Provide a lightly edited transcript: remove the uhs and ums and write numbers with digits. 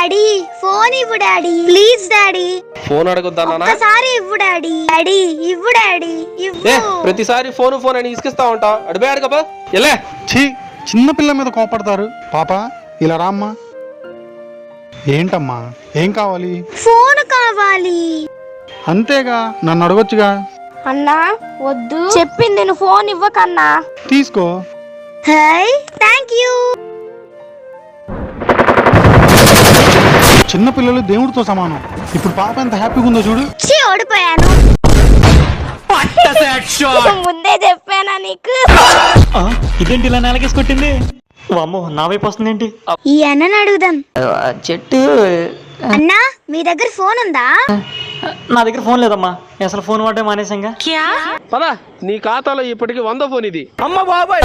Daddy phone ఇవ్వు daddy, please daddy. Phone అడగొద్దా నాన్న? ఒక్కసారి ఇవ్వు డాడీ. డాడీ ఇవ్వు డాడీ ఇవ్వు. ప్రతిసారి ఫోన్ అని ఇసుకిస్తా ఉంటా. అడిపోయి అడగబా ఎలా? ఛీ, చిన్న పిల్ల మీద కోపడతారు. పాప ఇలా రామ్మా. ఏంటమ్మా, ఏం కావాలి? ఫోన్ కావాలి. అంతేగా, నన్ను అడగొచ్చుగా. అన్నా వద్దు, చెప్పింది నేను ఫోన్ ఇవ్వకన్నా. తీసుకో. High thank you. చిన్న పిల్లలు దేవుడితో సమానం. ఇప్పుడు పాప ఎంత హ్యాపీగా ఉందో చూడు. ఛీ, ఓడిపోయాను. ముందే చెప్పానా నీకు? ఇదేంటి ఇలా నేలకేసి కొట్టింది? అమ్మో, నా వైపు వస్తుందేంటి? ఈ అన్నని అడుగుదాం. చెట్టు. అన్నా మీ దగ్గర ఫోన్ ఉందా? నా దగ్గర ఫోన్ లేదమ్మా, అసలు ఫోన్ వాడే మానేసంగా. పదా, నీ ఖాతాలో ఇప్పటికి 100 ఫోన్ ఇది. అమ్మ బాబాయ్.